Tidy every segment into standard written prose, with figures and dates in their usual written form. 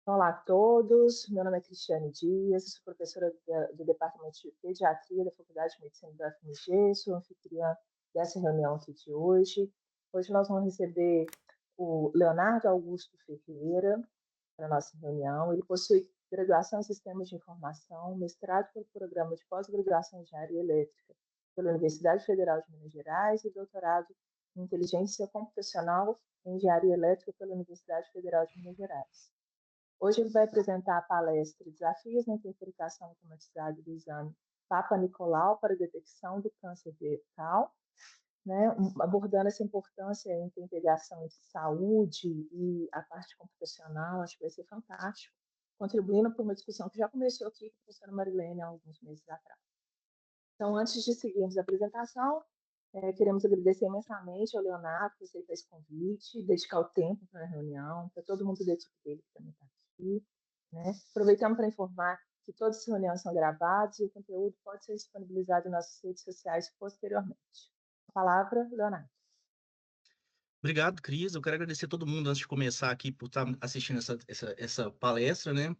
Olá a todos, meu nome é Cristiane Dias, sou professora do Departamento de Pediatria da Faculdade de Medicina da UFMG, sou anfitriã dessa reunião aqui de hoje. Hoje nós vamos receber o Leonardo Augusto Ferreira para a nossa reunião. Ele possui graduação em Sistemas de Informação, mestrado pelo Programa de Pós-Graduação em Engenharia Elétrica pela Universidade Federal de Minas Gerais e doutorado em Inteligência Computacional em Engenharia Elétrica pela Universidade Federal de Minas Gerais. Hoje ele vai apresentar a palestra Desafios na Interpretação Automatizada do Exame Papa Nicolau para a Detecção do Câncer Fecal, né, abordando essa importância entre a integração entre saúde e a parte computacional. Acho que vai ser fantástico, contribuindo para uma discussão que já começou aqui com a professora Marilene há alguns meses atrás. Então, antes de seguirmos a apresentação, queremos agradecer imensamente ao Leonardo por aceitar esse convite, dedicar o tempo para a reunião, para todo mundo da equipe dele que também está aqui. Né? Aproveitamos para informar que todas as reuniões são gravadas e o conteúdo pode ser disponibilizado em nossas redes sociais posteriormente. A palavra, Leonardo. Obrigado, Cris. Eu quero agradecer a todo mundo antes de começar aqui por estar assistindo essa palestra, né?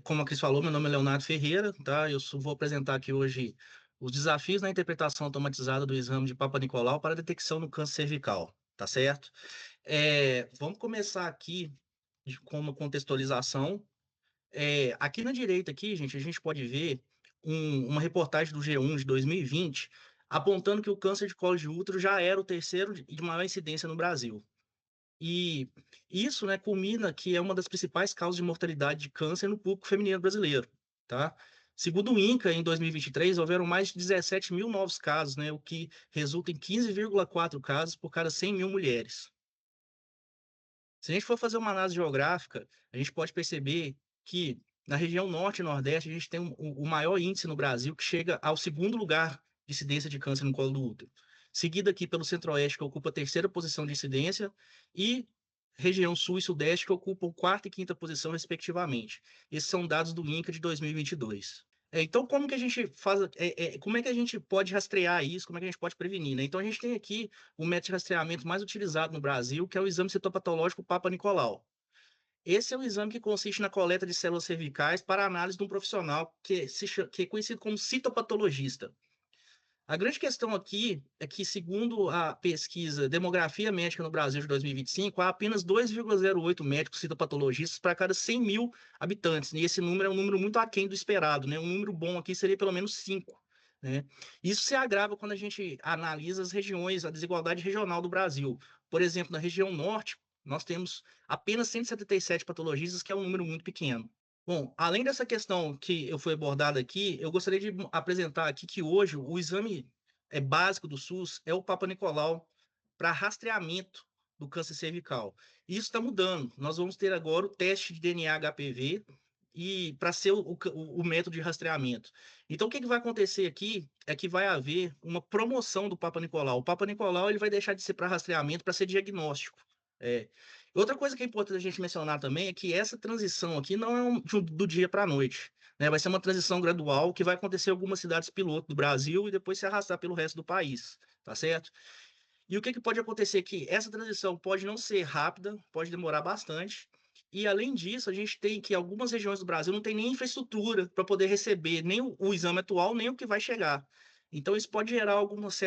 Como a Cris falou, meu nome é Leonardo Ferreira, tá? Vou apresentar aqui hoje os desafios na interpretação automatizada do exame de Papa Nicolau para a detecção do câncer cervical, tá certo? Vamos começar aqui com uma contextualização. Aqui na direita, aqui, gente, a gente pode ver uma reportagem do G1 de 2020 apontando que o câncer de colo de útero já era o terceiro de maior incidência no Brasil. E isso, né, culmina que é uma das principais causas de mortalidade de câncer no público feminino brasileiro, tá? Segundo o INCA, em 2023, houveram mais de 17 mil novos casos, né, o que resulta em 15,4 casos por cada 100 mil mulheres. Se a gente for fazer uma análise geográfica, a gente pode perceber que na região norte e nordeste a gente tem o maior índice no Brasil, que chega ao segundo lugar de incidência de câncer no colo do útero. Seguido aqui pelo centro-oeste, que ocupa a terceira posição de incidência, e região sul e sudeste, que ocupam quarta e quinta posição, respectivamente. Esses são dados do INCA de 2022. Então, como que a gente faz, como é que a gente pode rastrear isso, como é que a gente pode prevenir, né? Então, a gente tem aqui o método de rastreamento mais utilizado no Brasil, que é o exame citopatológico Papa Nicolau. Esse é o exame que consiste na coleta de células cervicais para análise de um profissional que é conhecido como citopatologista. A grande questão aqui é que, segundo a pesquisa Demografia Médica no Brasil de 2025, há apenas 2,08 médicos citopatologistas para cada 100 mil habitantes. E esse número é um número muito aquém do esperado, né? Um número bom aqui seria pelo menos 5. Né? Isso se agrava quando a gente analisa as regiões, a desigualdade regional do Brasil. Por exemplo, na região norte, nós temos apenas 177 patologistas, que é um número muito pequeno. Bom, além dessa questão que eu fui abordada aqui, eu gostaria de apresentar aqui que hoje o exame básico do SUS é o Papa Nicolau para rastreamento do câncer cervical. E isso está mudando. Nós vamos ter agora o teste de DNA HPV e para ser o método de rastreamento. Então, o que vai acontecer aqui é que vai haver uma promoção do Papa Nicolau. O Papa Nicolau ele vai deixar de ser para rastreamento para ser diagnóstico. É, Outra coisa que é importante a gente mencionar também é que essa transição aqui não é do dia para a noite, né? Vai ser uma transição gradual que vai acontecer em algumas cidades piloto do Brasil e depois se arrastar pelo resto do país, tá certo? E o que pode acontecer aqui? Essa transição pode não ser rápida, pode demorar bastante. E além disso, a gente tem que algumas regiões do Brasil não tem nem infraestrutura para poder receber nem o exame atual, nem o que vai chegar. Então, isso pode gerar algumas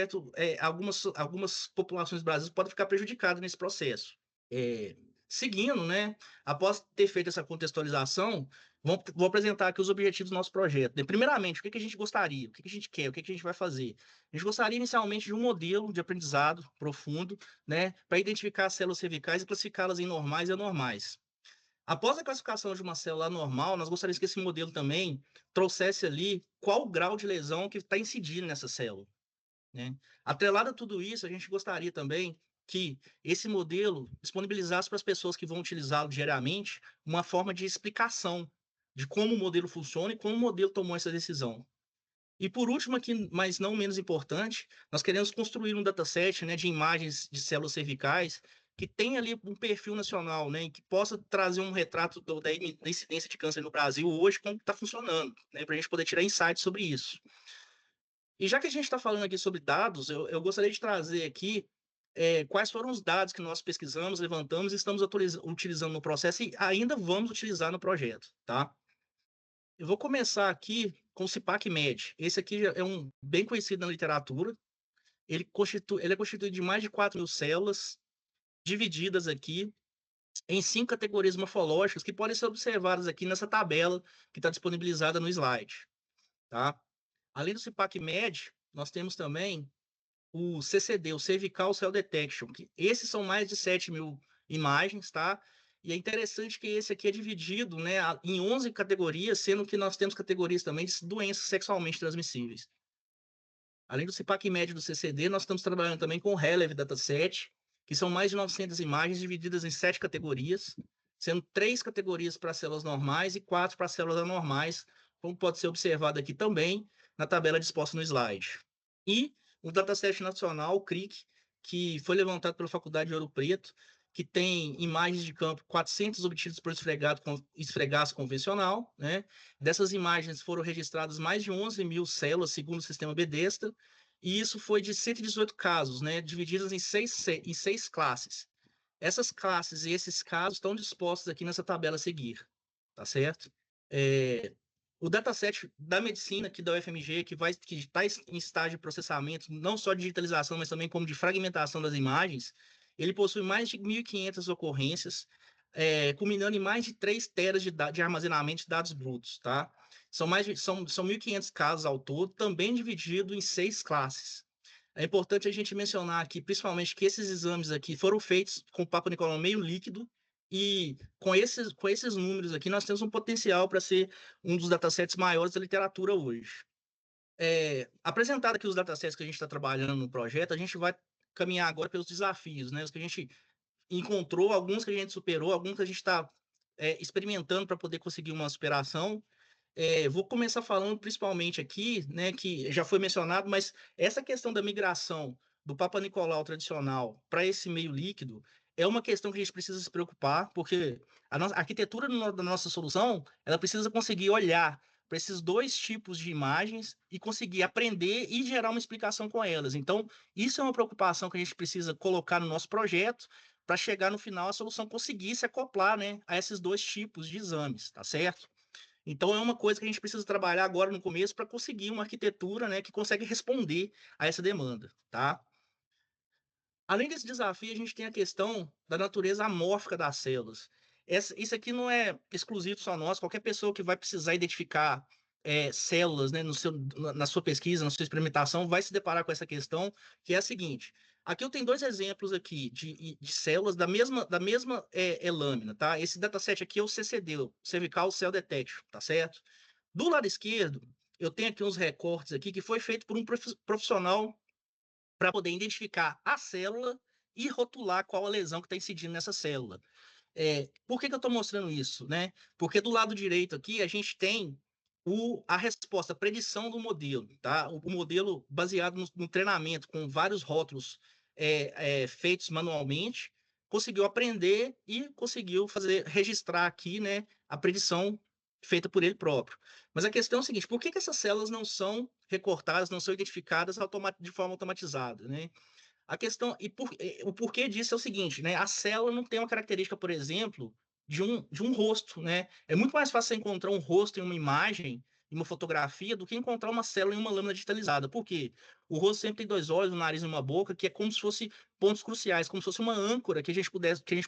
populações do Brasil podem ficar prejudicadas nesse processo. É, Seguindo, né? Após ter feito essa contextualização, vou apresentar aqui os objetivos do nosso projeto. Primeiramente, o que a gente gostaria, o que a gente quer, o que a gente vai fazer. A gente gostaria inicialmente de um modelo de aprendizado profundo, né, para identificar as células cervicais e classificá-las em normais e anormais. Após a classificação de uma célula anormal, nós gostaríamos que esse modelo também trouxesse ali qual o grau de lesão que está incidindo nessa célula, né? Atrelado a tudo isso, a gente gostaria também que esse modelo disponibilizasse para as pessoas que vão utilizá-lo diariamente uma forma de explicação de como o modelo funciona e como o modelo tomou essa decisão. E por último, aqui, mas não menos importante, nós queremos construir um dataset, né, de imagens de células cervicais que tenha ali um perfil nacional, né, e que possa trazer um retrato da incidência de câncer no Brasil hoje, como está funcionando, né, para a gente poder tirar insights sobre isso. E já que a gente está falando aqui sobre dados, eu gostaria de trazer aqui quais foram os dados que nós pesquisamos, levantamos e estamos utilizando no processo e ainda vamos utilizar no projeto, tá? Eu vou começar aqui com o CIPAC-MED. Esse aqui é um bem conhecido na literatura. Ele é constituído de mais de 4.000 células, divididas aqui em 5 categorias morfológicas que podem ser observadas aqui nessa tabela que está disponibilizada no slide, tá? Além do CIPAC-MED, nós temos também o CCD, o Cervical Cell Detection, que esses são mais de 7.000 imagens, tá? E é interessante que esse aqui é dividido, né, em 11 categorias, sendo que nós temos categorias também de doenças sexualmente transmissíveis. Além do CIPAC-MED e do CCD, nós estamos trabalhando também com o Relev Dataset, que são mais de 900 imagens divididas em 7 categorias, sendo 3 categorias para células normais e 4 para células anormais, como pode ser observado aqui também na tabela disposta no slide. E o Dataset Nacional, o CRIC, que foi levantado pela Faculdade de Ouro Preto, que tem imagens de campo 400 obtidas por esfregaço convencional, né? Dessas imagens foram registradas mais de 11.000 células, segundo o sistema Bethesda, e isso foi de 118 casos, né? Divididas em seis classes. Essas classes e esses casos estão dispostos aqui nessa tabela a seguir, tá certo? O dataset da medicina aqui da UFMG, que está em estágio de processamento, não só de digitalização, mas também como de fragmentação das imagens, ele possui mais de 1.500 ocorrências, culminando em mais de 3 teras de armazenamento de dados brutos, tá? São 1.500 casos ao todo, também dividido em 6 classes. É importante a gente mencionar aqui, principalmente, que esses exames aqui foram feitos com o Papa Nicolau meio líquido, e com esses números aqui, nós temos um potencial para ser um dos datasets maiores da literatura hoje. Apresentado aqui os datasets que a gente está trabalhando no projeto, a gente vai caminhar agora pelos desafios, né? Os que a gente encontrou, alguns que a gente superou, alguns que a gente está experimentando para poder conseguir uma superação. Vou começar falando principalmente aqui, né, que já foi mencionado, mas essa questão da migração do Papa Nicolau tradicional para esse meio líquido é uma questão que a gente precisa se preocupar, porque a arquitetura da nossa solução, ela precisa conseguir olhar para esses dois tipos de imagens e conseguir aprender e gerar uma explicação com elas. Então, isso é uma preocupação que a gente precisa colocar no nosso projeto para chegar no final a solução conseguir se acoplar, né, a esses dois tipos de exames, tá certo? Então, é uma coisa que a gente precisa trabalhar agora no começo para conseguir uma arquitetura, né, que consegue responder a essa demanda, tá? Além desse desafio, a gente tem a questão da natureza amórfica das células. Isso aqui não é exclusivo só nós, qualquer pessoa que vai precisar identificar células, né, na sua pesquisa, na sua experimentação, vai se deparar com essa questão, que é a seguinte. Aqui eu tenho dois exemplos aqui de células da mesma lâmina, tá? Esse dataset aqui é o CCD, o Cervical Cell Detection, tá certo? Do lado esquerdo, eu tenho aqui uns recortes aqui que foi feito por um profissional para poder identificar a célula e rotular qual a lesão que está incidindo nessa célula. Por que eu estou mostrando isso, né? Porque do lado direito aqui a gente tem a resposta, a predição do modelo, tá? O modelo baseado no treinamento com vários rótulos feitos manualmente, conseguiu aprender e conseguiu registrar aqui, né, a predição feita por ele próprio. Mas a questão é a seguinte: por que essas células não são recortadas, não são identificadas de forma automatizada, né? A questão, o porquê disso é o seguinte, né? A célula não tem uma característica, por exemplo, de um rosto, né? É muito mais fácil você encontrar um rosto em uma imagem, em uma fotografia, do que encontrar uma célula em uma lâmina digitalizada. Por quê? O rosto sempre tem dois olhos, um nariz e uma boca, que é como se fosse pontos cruciais, como se fosse uma âncora que a gente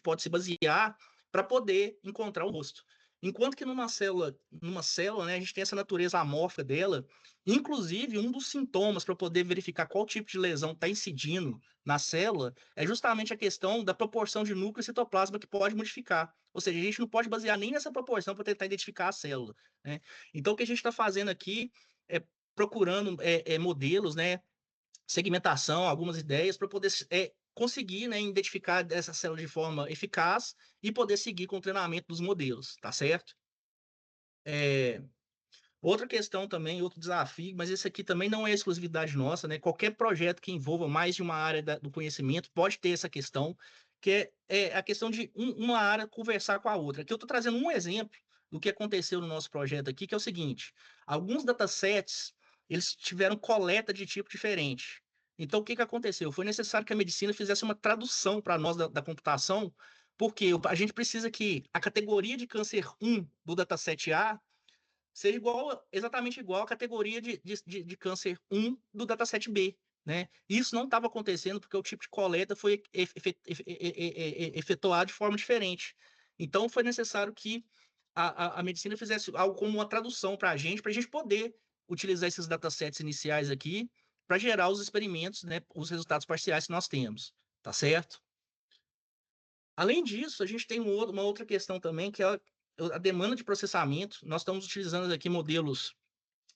pode se basear para poder encontrar o rosto. Enquanto que numa célula, né, a gente tem essa natureza amorfa dela. Inclusive, um dos sintomas para poder verificar qual tipo de lesão está incidindo na célula é justamente a questão da proporção de núcleo e citoplasma que pode modificar. Ou seja, a gente não pode basear nem nessa proporção para tentar identificar a célula, né? Então, o que a gente está fazendo aqui é procurando modelos, né, segmentação, algumas ideias para poder conseguir, né, identificar essa célula de forma eficaz e poder seguir com o treinamento dos modelos, tá certo? É, Outra questão também, outro desafio, mas esse aqui também não é exclusividade nossa, né? Qualquer projeto que envolva mais de uma área do conhecimento pode ter essa questão, que é a questão de uma área conversar com a outra. Aqui eu estou trazendo um exemplo do que aconteceu no nosso projeto aqui, que é o seguinte: alguns datasets eles tiveram coleta de tipo diferente. Então, o que que aconteceu? Foi necessário que a medicina fizesse uma tradução para nós da computação, porque a gente precisa que a categoria de câncer 1 do dataset A seja igual, exatamente igual à categoria de câncer 1 do dataset B, né? Isso não estava acontecendo porque o tipo de coleta foi efetuado de forma diferente. Então, foi necessário que a medicina fizesse algo como uma tradução para a gente poder utilizar esses datasets iniciais aqui para gerar os experimentos, né, os resultados parciais que nós temos, tá certo? Além disso, a gente tem uma outra questão também, que é a demanda de processamento. Nós estamos utilizando aqui modelos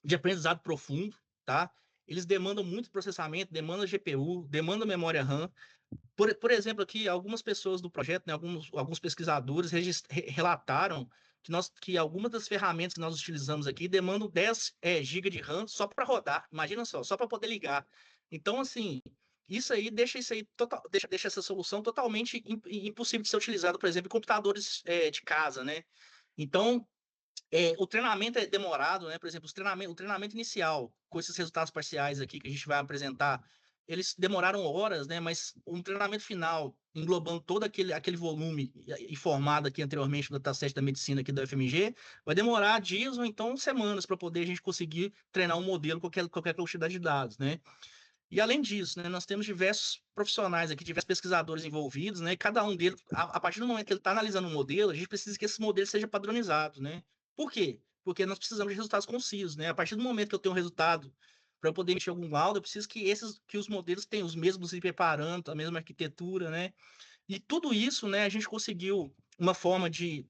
de aprendizado profundo, tá? Eles demandam muito processamento, demanda GPU, demanda memória RAM. Por exemplo, aqui, algumas pessoas do projeto, né, alguns pesquisadores relataram que algumas das ferramentas que nós utilizamos aqui demandam 10 GB de RAM só para rodar. Imagina só para poder ligar. Então, assim, isso aí deixa essa solução totalmente impossível de ser utilizada, por exemplo, em computadores de casa, né? Então, o treinamento é demorado, né? Por exemplo, o treinamento inicial, com esses resultados parciais aqui que a gente vai apresentar, eles demoraram horas, né? Mas um treinamento final, englobando todo aquele volume informado aqui anteriormente no dataset da medicina aqui da UFMG, vai demorar dias ou então semanas para poder a gente conseguir treinar um modelo com qualquer quantidade de dados, né? E além disso, né, nós temos diversos profissionais aqui, diversos pesquisadores envolvidos, né? E cada um deles, a partir do momento que ele está analisando um modelo, a gente precisa que esse modelo seja padronizado, né? Por quê? Porque nós precisamos de resultados concisos, né? A partir do momento que eu tenho um resultado para eu poder emitir algum laudo, eu preciso que os modelos tenham os mesmos hiperparâmetros, a mesma arquitetura, né? E tudo isso, né, a gente conseguiu uma forma de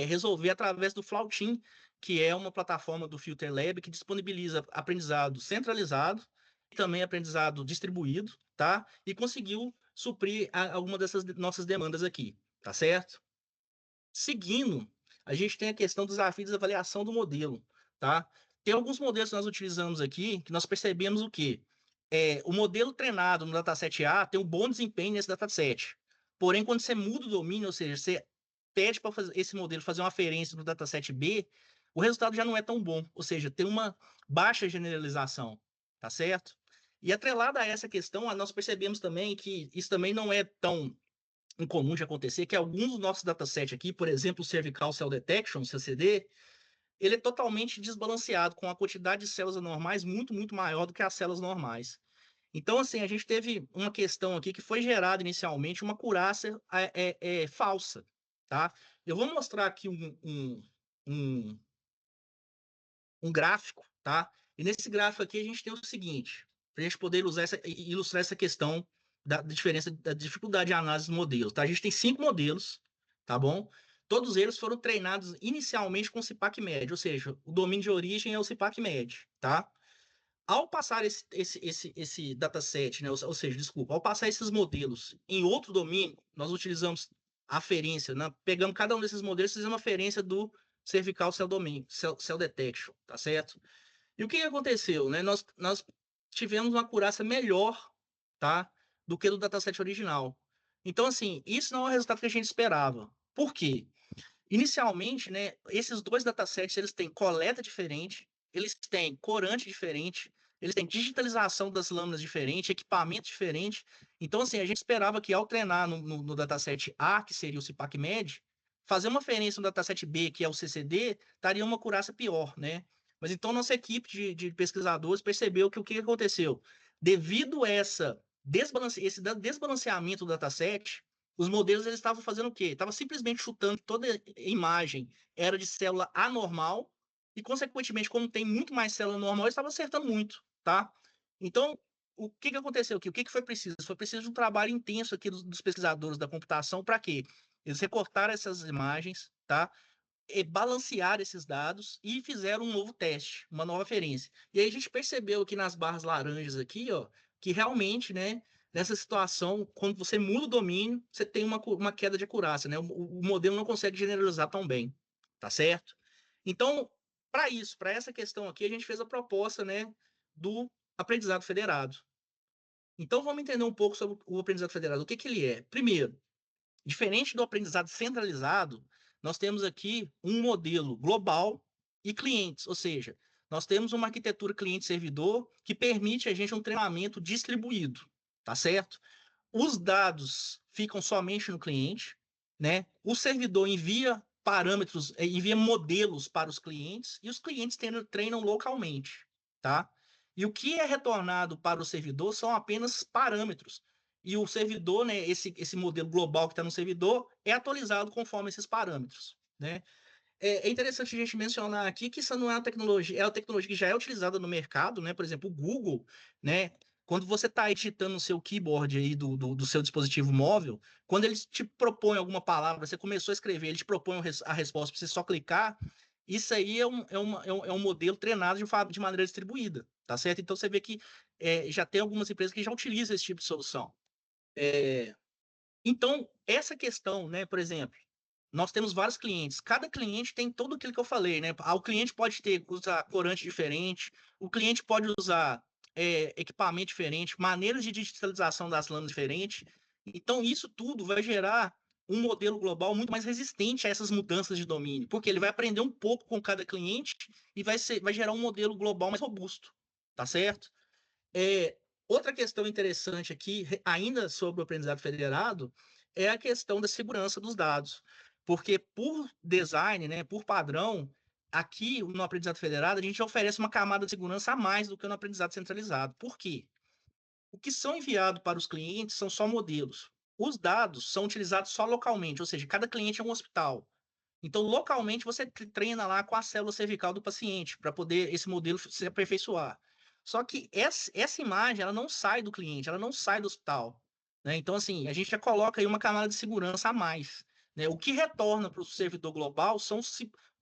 resolver através do Flautim, que é uma plataforma do Filter Lab que disponibiliza aprendizado centralizado e também aprendizado distribuído, tá? E conseguiu suprir alguma dessas nossas demandas aqui, tá certo? Seguindo, a gente tem a questão dos desafios de avaliação do modelo, tá? Tem alguns modelos que nós utilizamos aqui que nós percebemos o quê? O modelo treinado no dataset A tem um bom desempenho nesse dataset. Porém, quando você muda o domínio, ou seja, você pede para esse modelo fazer uma aferência no dataset B, o resultado já não é tão bom, ou seja, tem uma baixa generalização, tá certo? E atrelada a essa questão, nós percebemos também que isso também não é tão incomum de acontecer, que alguns dos nossos datasets aqui, por exemplo, o Cervical Cell Detection, CCD, ele é totalmente desbalanceado, com a quantidade de células anormais muito maior do que as células normais. Então, assim, a gente teve uma questão aqui que foi gerada inicialmente uma curácia falsa, tá? Eu vou mostrar aqui um, um gráfico, tá? E nesse gráfico aqui a gente tem o seguinte, para a gente poder ilustrar essa questão da diferença, da dificuldade de análise dos modelos, tá? A gente tem 5 modelos, tá bom? Todos eles foram treinados inicialmente com CIPAC médio, ou seja, o domínio de origem é o CIPAC médio, tá? Ao passar esse dataset, né? Ou seja, desculpa, ao passar esses modelos em outro domínio, nós utilizamos aferência, né? Pegamos cada um desses modelos e fizemos uma aferência do cervical cell domain, cell detection, tá certo? E o que aconteceu, né? Nós tivemos uma acurácia melhor, tá? Do que do dataset original. Então, assim, isso não é o resultado que a gente esperava. Por quê? Inicialmente, né, esses dois datasets eles têm coleta diferente, eles têm corante diferente, eles têm digitalização das lâminas diferente, equipamento diferente. Então, assim, a gente esperava que ao treinar no dataset A, que seria o CIPAC-MED, fazer uma referência no dataset B, que é o CCD, estaria uma acurácia pior, né? Mas então nossa equipe de pesquisadores percebeu que o que aconteceu? Devido a esse desbalanceamento do dataset, os modelos eles estavam fazendo o quê? Estavam simplesmente chutando toda imagem era de célula anormal e, consequentemente, como tem muito mais célula normal, eles estavam acertando muito, tá? Então, o que que aconteceu aqui? O que que foi preciso? Foi preciso de um trabalho intenso aqui dos pesquisadores da computação para quê? Eles recortaram essas imagens, tá? E balancear esses dados e fizeram um novo teste, uma nova referência. E aí a gente percebeu aqui nas barras laranjas aqui, ó, que realmente, né, nessa situação, quando você muda o domínio, você tem uma queda de acurácia, né? O modelo não consegue generalizar tão bem, tá certo? Então, para isso, para essa questão aqui, a gente fez a proposta, né, do aprendizado federado. Então, vamos entender um pouco sobre o aprendizado federado. O que que ele é? Primeiro, diferente do aprendizado centralizado, nós temos aqui um modelo global e clientes, ou seja, nós temos uma arquitetura cliente-servidor que permite a gente um treinamento distribuído, tá certo? Os dados ficam somente no cliente, né? O servidor envia parâmetros, envia modelos para os clientes e os clientes treinam localmente, tá? E o que é retornado para o servidor são apenas parâmetros. E o servidor, né, esse modelo global que está no servidor, é atualizado conforme esses parâmetros, né? É interessante a gente mencionar aqui que isso não é uma tecnologia, é uma tecnologia que já é utilizada no mercado, né? Por exemplo, o Google, né? Quando você está digitando no seu keyboard aí do seu dispositivo móvel, quando ele te propõe alguma palavra, você começou a escrever, ele te propõe a resposta para você só clicar, isso aí é um modelo treinado de maneira distribuída, tá certo? Então você vê que já tem algumas empresas que já utilizam esse tipo de solução. É, então, essa questão, né, por exemplo, nós temos vários clientes. Cada cliente tem tudo aquilo que eu falei, né? O cliente pode usar corante diferente, o cliente pode usar equipamento diferente, maneiras de digitalização das lâminas diferentes. Então, isso tudo vai gerar um modelo global muito mais resistente a essas mudanças de domínio, porque ele vai aprender um pouco com cada cliente e vai gerar um modelo global mais robusto, tá certo? É, outra questão interessante aqui, ainda sobre o aprendizado federado, é a questão da segurança dos dados. Porque por design, né, por padrão, aqui no aprendizado federado, a gente oferece uma camada de segurança a mais do que no aprendizado centralizado. Por quê? O que são enviados para os clientes são só modelos. Os dados são utilizados só localmente, ou seja, cada cliente é um hospital. Então, localmente, você treina lá com a célula cervical do paciente, para poder esse modelo se aperfeiçoar. Só que essa imagem, ela não sai do cliente, ela não sai do hospital, né? Então, assim, a gente já coloca aí uma camada de segurança a mais, né? O que retorna para o servidor global são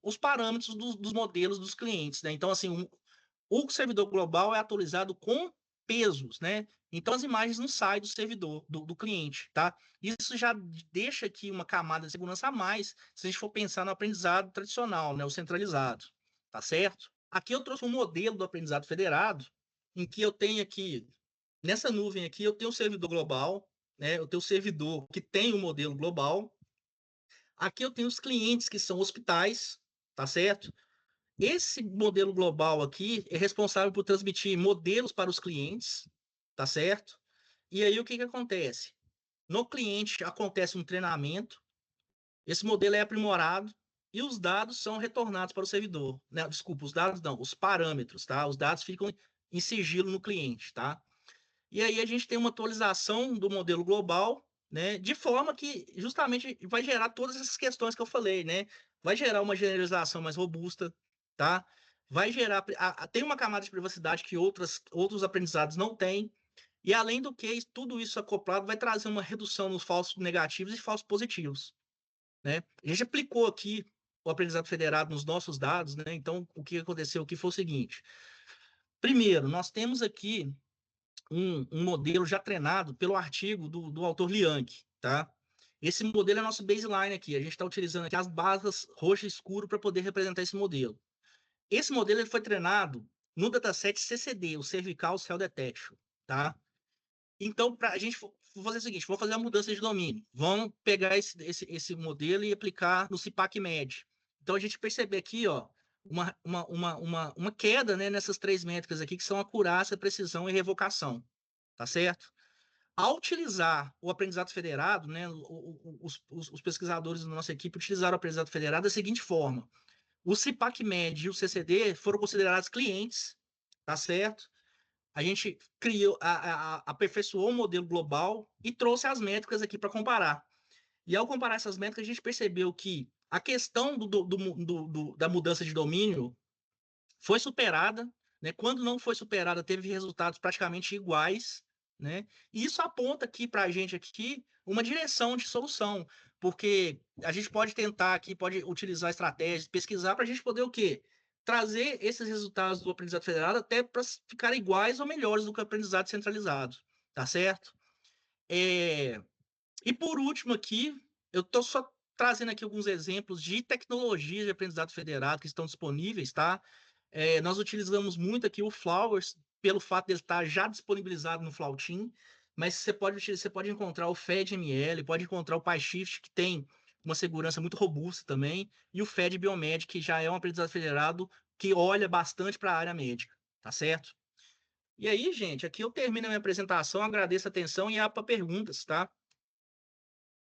os parâmetros dos modelos dos clientes, né? Então, assim, o servidor global é atualizado com pesos, né? Então as imagens não saem do servidor, do cliente, tá? Isso já deixa aqui uma camada de segurança a mais se a gente for pensar no aprendizado tradicional, né? O centralizado, tá certo? Aqui eu trouxe um modelo do aprendizado federado, em que eu tenho aqui, nessa nuvem aqui, eu tenho o servidor global, né? Eu tenho o servidor que tem o modelo global. Aqui eu tenho os clientes que são hospitais, tá certo? Esse modelo global aqui é responsável por transmitir modelos para os clientes, tá certo? E aí o que que acontece? No cliente acontece um treinamento, esse modelo é aprimorado e os dados são retornados para o servidor. Né? Desculpa, os dados não, os parâmetros, tá? Os dados ficam em sigilo no cliente, tá? E aí a gente tem uma atualização do modelo global, né? De forma que justamente vai gerar todas essas questões que eu falei, né? Vai gerar uma generalização mais robusta, tá? Vai gerar. Tem uma camada de privacidade que outros aprendizados não têm. E além do que, tudo isso acoplado vai trazer uma redução nos falsos negativos e falsos positivos, né? A gente aplicou aqui o aprendizado federado nos nossos dados, né? Então, o que aconteceu aqui foi o seguinte: primeiro, nós temos aqui um modelo já treinado pelo artigo do autor Liang, tá? Esse modelo é nosso baseline aqui. A gente está utilizando aqui as barras roxo escuro para poder representar esse modelo. Esse modelo ele foi treinado no dataset CCD, o Cervical Cell Detection, tá? Então, para a gente fazer o seguinte, vamos fazer a mudança de domínio. Vamos pegar esse modelo e aplicar no CIPAC-MED. Então, a gente percebe aqui, ó, uma queda, né, nessas três métricas aqui, que são acurácia, precisão e revocação, tá certo? Ao utilizar o aprendizado federado, né, os pesquisadores da nossa equipe utilizaram o aprendizado federado da seguinte forma: o CIPAC-MED e o CCD foram considerados clientes, tá certo? A gente criou, aperfeiçoou um modelo global e trouxe as métricas aqui para comparar. E ao comparar essas métricas, a gente percebeu que a questão da mudança de domínio foi superada, né? Quando não foi superada, teve resultados praticamente iguais, né? E isso aponta aqui para a gente aqui uma direção de solução, porque a gente pode tentar aqui, pode utilizar estratégias, pesquisar para a gente poder o quê? Trazer esses resultados do aprendizado federado até para ficar iguais ou melhores do que o aprendizado centralizado, tá certo? É... E por último aqui, eu estou só trazendo aqui alguns exemplos de tecnologias de aprendizado federado que estão disponíveis, tá? Nós utilizamos muito aqui o Flowers, pelo fato de ele estar já disponibilizado no Flautim, mas você pode encontrar o FedML, pode encontrar o PyShift, que tem uma segurança muito robusta também, e o Fed Biomed, que já é um aprendizado federado que olha bastante para a área médica, tá certo? E aí, gente, aqui eu termino a minha apresentação, agradeço a atenção e abro para perguntas, tá?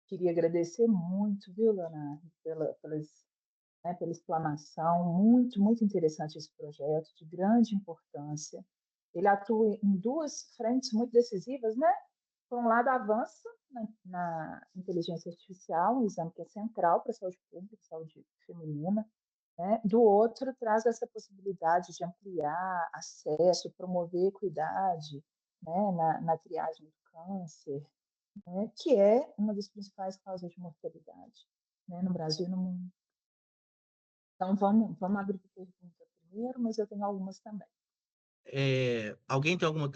Queria agradecer muito, viu, Leonardo, pela explanação. Muito, muito interessante esse projeto, de grande importância. Ele atua em duas frentes muito decisivas, né? Por um lado, avança na inteligência artificial, um exame que é central para a saúde pública, saúde feminina, né? Do outro, traz essa possibilidade de ampliar acesso, promover equidade, né? Na triagem do câncer, né? Que é uma das principais causas de mortalidade, né? No Brasil e no mundo. Então, vamos abrir para pergunta primeiro, mas eu tenho algumas também. Alguém tem alguma.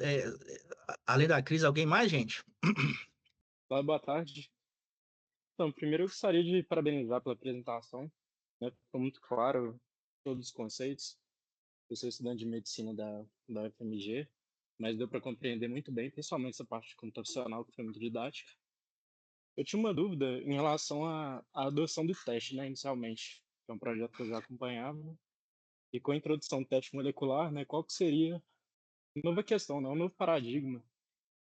Além da crise, alguém mais, gente? Olá, boa tarde. Então, primeiro eu gostaria de parabenizar pela apresentação, né? Ficou muito claro todos os conceitos. Eu sou estudante de medicina da UFMG, mas deu para compreender muito bem, principalmente essa parte computacional que foi muito didática. Eu tinha uma dúvida em relação à adoção do teste, né, inicialmente, que é um projeto que eu já acompanhava, e com a introdução do teste molecular, né, qual que seria uma nova questão, né, um novo paradigma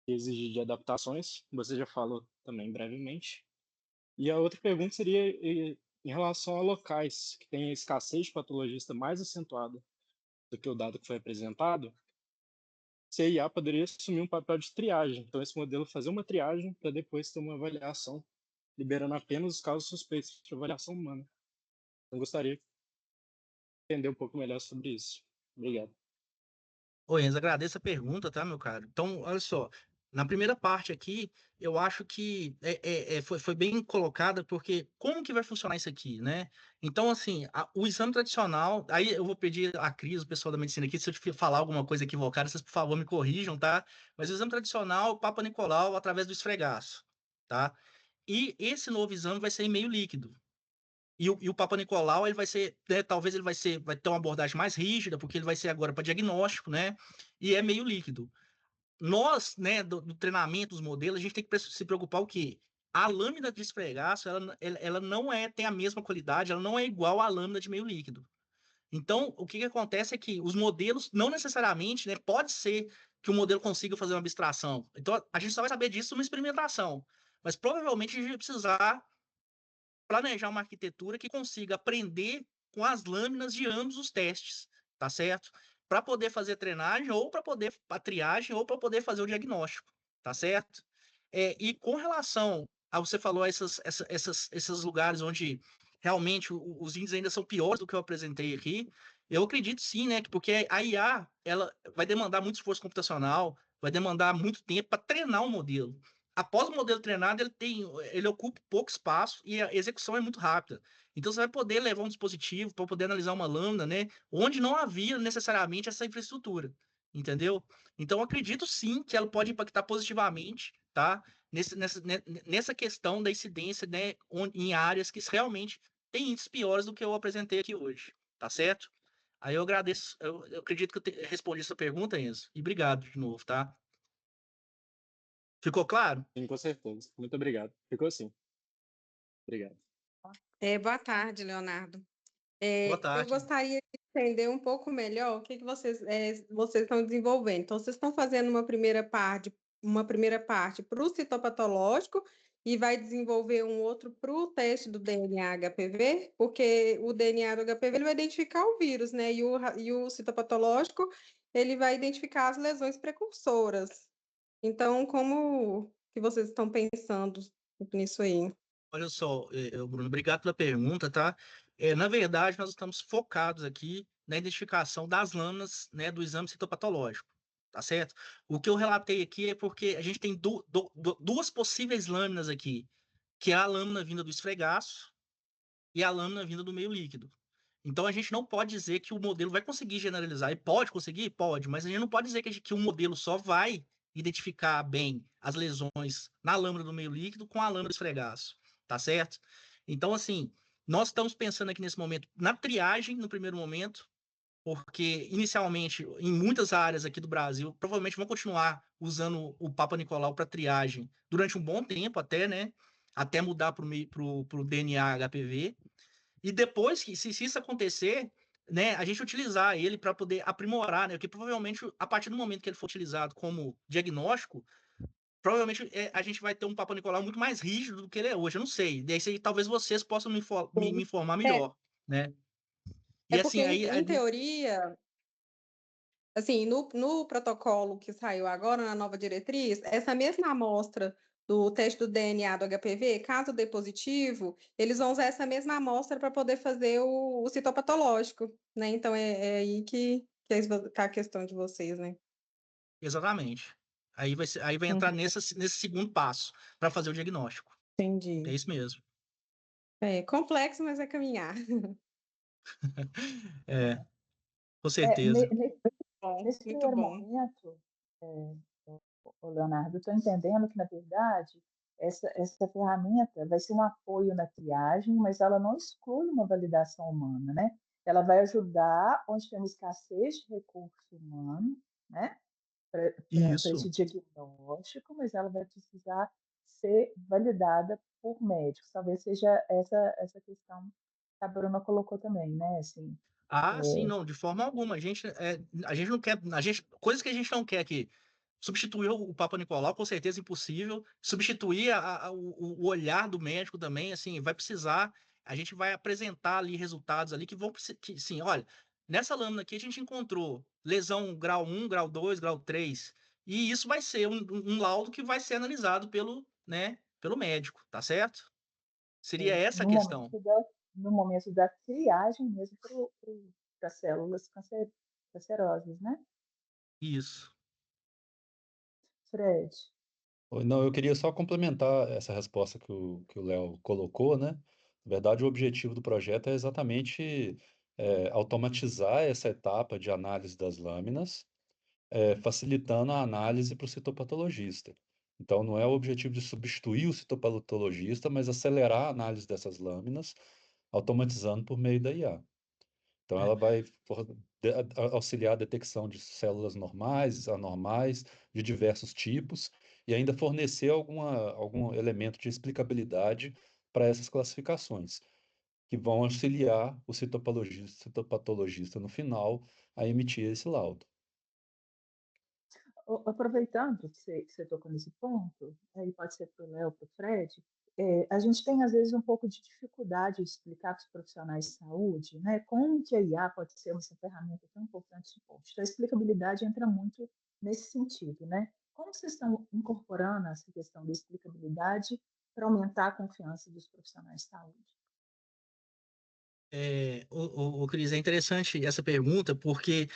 que exige de adaptações, você já falou também brevemente. E a outra pergunta seria em relação a locais que têm a escassez de patologista mais acentuada do que o dado que foi apresentado, se a IA poderia assumir um papel de triagem. Então, esse modelo fazer uma triagem para depois ter uma avaliação, liberando apenas os casos suspeitos de avaliação humana. Eu gostaria de entender um pouco melhor sobre isso. Obrigado. Ô, Enzo, agradeço a pergunta, tá, meu caro? Então, olha só, na primeira parte aqui, eu acho que foi bem colocada, porque como que vai funcionar isso aqui, né? Então, assim, o exame tradicional, aí eu vou pedir a Cris, o pessoal da medicina aqui, se eu te falar alguma coisa equivocada, vocês, por favor, me corrijam, tá? Mas o exame tradicional, o Papa Nicolau, através do esfregaço, tá? E esse novo exame vai ser em meio líquido. E o Papa Nicolau, ele vai ser, né, talvez vai ter uma abordagem mais rígida, porque ele vai ser agora para diagnóstico, né? E é meio líquido. Nós, né, do treinamento dos modelos, a gente tem que se preocupar o quê? A lâmina de esfregaço, ela não tem a mesma qualidade, ela não é igual à lâmina de meio líquido. Então, o que acontece é que os modelos, não necessariamente, né, pode ser que o modelo consiga fazer uma abstração. Então, a gente só vai saber disso numa experimentação. Mas provavelmente a gente vai precisar planejar uma arquitetura que consiga aprender com as lâminas de ambos os testes, tá certo? Para poder fazer treinagem ou para poder a triagem ou para poder fazer o diagnóstico, tá certo? E com relação a você falou esses lugares onde realmente os índices ainda são piores do que eu apresentei aqui, eu acredito sim, né? Porque a IA ela vai demandar muito esforço computacional, vai demandar muito tempo para treinar um modelo. Após o modelo treinado, ele ocupa pouco espaço e a execução é muito rápida. Então, você vai poder levar um dispositivo para poder analisar uma lambda, né? Onde não havia necessariamente essa infraestrutura, entendeu? Então, acredito sim que ela pode impactar positivamente, tá? Nessa questão da incidência, né? Em áreas que realmente têm índices piores do que eu apresentei aqui hoje, tá certo? Aí eu agradeço, eu acredito que respondi essa pergunta, Enzo, e obrigado de novo, tá? Ficou claro? Sim, com certeza. Muito obrigado. Ficou assim. Obrigado. Boa tarde, Leonardo. Boa Eu tarde. gostaria de entender um pouco melhor o que vocês estão desenvolvendo. Então, vocês estão fazendo uma primeira parte para o citopatológico e vai desenvolver um outro para o teste do DNA HPV, porque o DNA do HPV ele vai identificar o vírus, né? E o citopatológico ele vai identificar as lesões precursoras. Então, como que vocês estão pensando nisso aí? Olha só, Bruno, obrigado pela pergunta, tá? Na verdade, nós estamos focados aqui na identificação das lâminas, né, do exame citopatológico, tá certo? O que eu relatei aqui é porque a gente tem duas possíveis lâminas aqui, que é a lâmina vinda do esfregaço e a lâmina vinda do meio líquido. Então, a gente não pode dizer que o modelo vai conseguir generalizar. E pode conseguir? Pode, mas a gente não pode dizer que um modelo só vai identificar bem as lesões na lâmina do meio líquido com a lâmina do esfregaço, tá certo? Então, assim, nós estamos pensando aqui nesse momento na triagem, no primeiro momento, porque inicialmente, em muitas áreas aqui do Brasil, provavelmente vão continuar usando o Papa Nicolau para triagem durante um bom tempo até, né? Até mudar para o DNA HPV. E depois que, se isso acontecer, né, a gente utilizar ele para poder aprimorar, né? Porque provavelmente, a partir do momento que ele for utilizado como diagnóstico, provavelmente a gente vai ter um Papa Nicolau muito mais rígido do que ele é hoje. Eu não sei. Daí talvez vocês possam me informar É, melhor, né? é E porque, assim, em teoria, assim, no protocolo que saiu agora, na nova diretriz, essa mesma amostra do teste do DNA do HPV, caso dê positivo, eles vão usar essa mesma amostra para poder fazer o citopatológico, né? Então, é aí que tá a questão de vocês, né? exatamente. Aí vai entrar nesse segundo passo para fazer o diagnóstico. É Entendi. isso mesmo. É complexo, mas é caminhar. É, com É, certeza. Bom, nesse muito primeiro bom. momento, é, ô Leonardo, eu estou entendendo que, na verdade, essa ferramenta vai ser um apoio na triagem, mas ela não exclui uma validação humana, né? Ela vai ajudar onde tem uma escassez de recurso humano, né? Para esse Isso. diagnóstico, mas ela vai precisar ser validada por médicos. Talvez seja essa questão que a Bruna colocou também, né? Assim, Ah, sim, não, de forma alguma. A gente não quer, coisas que a gente não quer aqui. Substituir o Papa Nicolau, com certeza impossível. Substituir o olhar do médico também, assim, vai precisar. A gente vai apresentar ali resultados ali que vão, sim, olha, nessa lâmina aqui a gente encontrou lesão grau 1, grau 2, grau 3. E isso vai ser um laudo que vai ser analisado pelo médico, tá certo? Seria essa a no questão. momento no momento da triagem mesmo para as células cancerosas, né? Isso. Fred. Não, eu queria só complementar essa resposta que o Léo colocou, né? Na verdade, o objetivo do projeto é exatamente automatizar essa etapa de análise das lâminas, facilitando a análise para o citopatologista. Então, não é o objetivo de substituir o citopatologista, mas acelerar a análise dessas lâminas, automatizando por meio da IA. Então, É. ela vai auxiliar a detecção de células normais, anormais, de diversos tipos, e ainda fornecer algum elemento de explicabilidade para essas classificações, que vão auxiliar o citopatologista no final a emitir esse laudo. Aproveitando que você tocou nesse ponto, aí pode ser para o Léo, para o Fred, a gente tem às vezes um pouco de dificuldade de explicar para os profissionais de saúde, né, como que a IA pode ser uma ferramenta tão importante de suporte. Então, a explicabilidade entra muito nesse sentido, né? Como vocês estão incorporando essa questão da explicabilidade para aumentar a confiança dos profissionais de saúde? Cris, é interessante essa pergunta, porque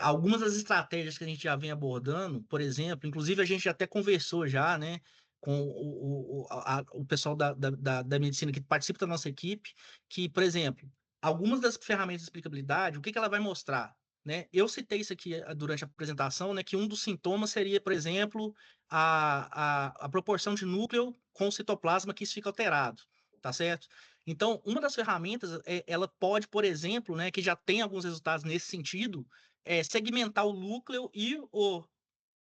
algumas das estratégias que a gente já vem abordando, por exemplo, inclusive a gente até conversou já, né, com o pessoal da medicina que participa da nossa equipe, que, por exemplo, algumas das ferramentas de explicabilidade, o que ela vai mostrar? Né? Eu citei isso aqui durante a apresentação, né, que um dos sintomas seria, por exemplo, a proporção de núcleo com citoplasma que isso fica alterado, tá certo? Então, uma das ferramentas, ela pode, por exemplo, né, que já tem alguns resultados nesse sentido, segmentar o núcleo e o